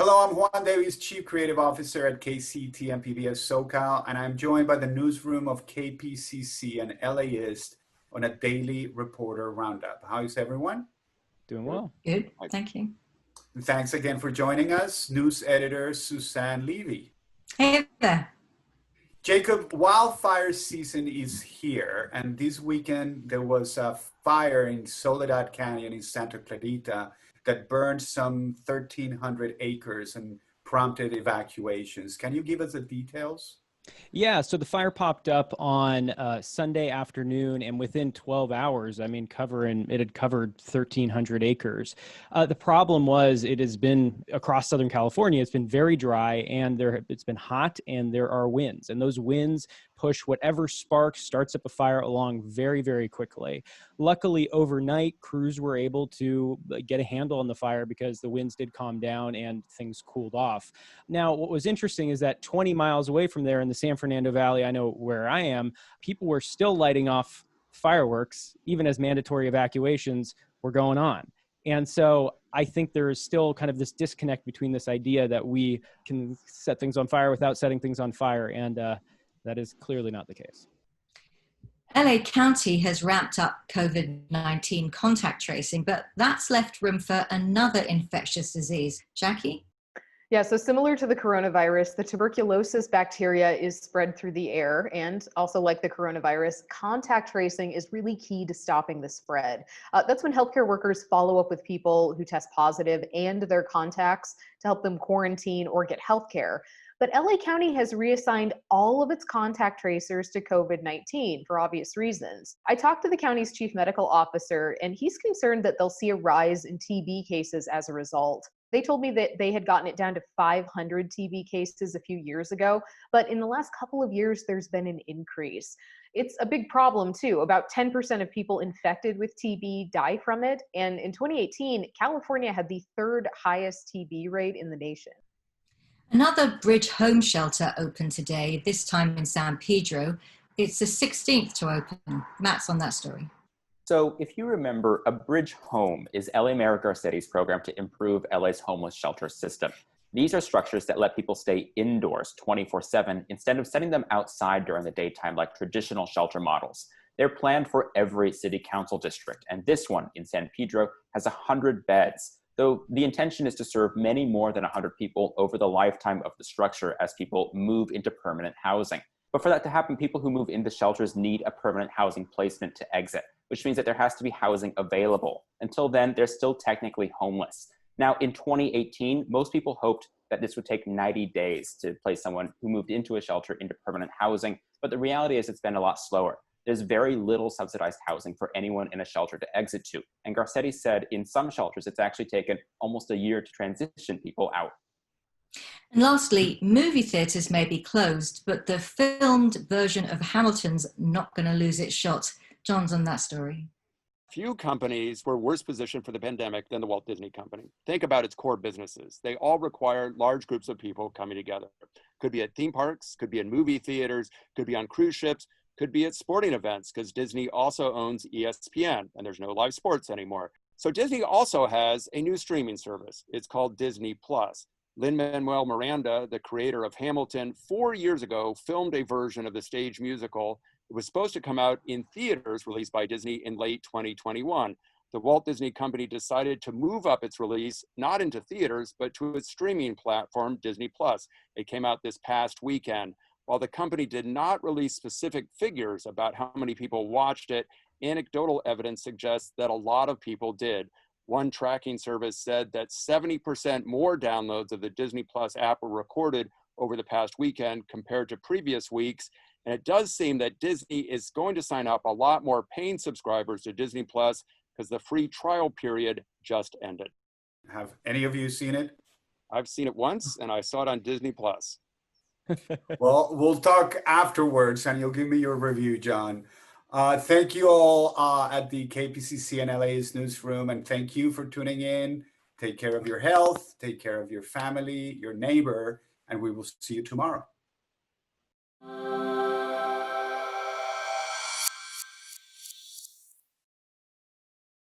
Hello, I'm Juan Davies, Chief Creative Officer at KCT and PBS SoCal, and I'm joined by the newsroom of KPCC and LAist on a daily reporter roundup. How is everyone? Doing well. Good, thank you. And thanks again for joining us, news editor Suzanne Levy. Hey there. Jacob, wildfire season is here, and this weekend there was a fire in Soledad Canyon in Santa Clarita that burned some 1,300 acres and prompted evacuations. Can you give us the details? Yeah, so the fire popped up on Sunday afternoon, and within 12 hours, it had covered 1,300 acres. The problem was it has been across Southern California. It's been very dry, and it's been hot, and there are winds, and those winds push whatever spark starts up a fire along very, very quickly. Luckily, overnight, crews were able to get a handle on the fire because the winds did calm down and things cooled off. Now, what was interesting is that 20 miles away from there in the San Fernando Valley, I know where I am, people were still lighting off fireworks, even as mandatory evacuations were going on. And so I think there is still kind of this disconnect between this idea that we can set things on fire without setting things on fire. And that is clearly not the case. LA County has ramped up COVID-19 contact tracing, but that's left room for another infectious disease. Jackie? Yeah, so similar to the coronavirus, the tuberculosis bacteria is spread through the air, and also like the coronavirus, contact tracing is really key to stopping the spread. That's when healthcare workers follow up with people who test positive and their contacts to help them quarantine or get healthcare. But LA County has reassigned all of its contact tracers to COVID-19 for obvious reasons. I talked to the county's chief medical officer, and he's concerned that they'll see a rise in TB cases as a result. They told me that they had gotten it down to 500 TB cases a few years ago, but in the last couple of years, there's been an increase. It's a big problem too. About 10% of people infected with TB die from it. And in 2018, California had the third highest TB rate in the nation. Another Bridge Home shelter opened today, this time in San Pedro. It's the 16th to open. Matt's on that story. So if you remember, a Bridge Home is LA Mayor Garcetti's program to improve LA's homeless shelter system. These are structures that let people stay indoors 24/7 instead of sending them outside during the daytime like traditional shelter models. They're planned for every city council district, and this one in San Pedro has 100 beds. Though the intention is to serve many more than 100 people over the lifetime of the structure as people move into permanent housing. But for that to happen, people who move into shelters need a permanent housing placement to exit, which means that there has to be housing available. Until then, they're still technically homeless. Now, in 2018, most people hoped that this would take 90 days to place someone who moved into a shelter into permanent housing, but the reality is it's been a lot slower. There's very little subsidized housing for anyone in a shelter to exit to. And Garcetti said in some shelters, it's actually taken almost a year to transition people out. And lastly, movie theaters may be closed, but the filmed version of Hamilton's not going to lose its shot. John's on that story. Few companies were worse positioned for the pandemic than the Walt Disney Company. Think about its core businesses. They all require large groups of people coming together. Could be at theme parks, could be in movie theaters, could be on cruise ships, could be at sporting events, because Disney also owns ESPN, and there's no live sports anymore. So Disney also has a new streaming service. It's called Disney Plus. Lin-Manuel Miranda, the creator of Hamilton, 4 years ago filmed a version of the stage musical. It was supposed to come out in theaters, released by Disney in late 2021. The Walt Disney Company decided to move up its release, not into theaters, but to its streaming platform, Disney Plus. It came out this past weekend. While the company did not release specific figures about how many people watched it, anecdotal evidence suggests that a lot of people did. One tracking service said that 70% more downloads of the Disney Plus app were recorded over the past weekend compared to previous weeks. And it does seem that Disney is going to sign up a lot more paying subscribers to Disney Plus because the free trial period just ended. Have any of you seen it? I've seen it once, and I saw it on Disney Plus. Well, we'll talk afterwards, and you'll give me your review, John. Thank you all at the KPCC and LA's newsroom, and thank you for tuning in. Take care of your health, take care of your family, your neighbor, and we will see you tomorrow.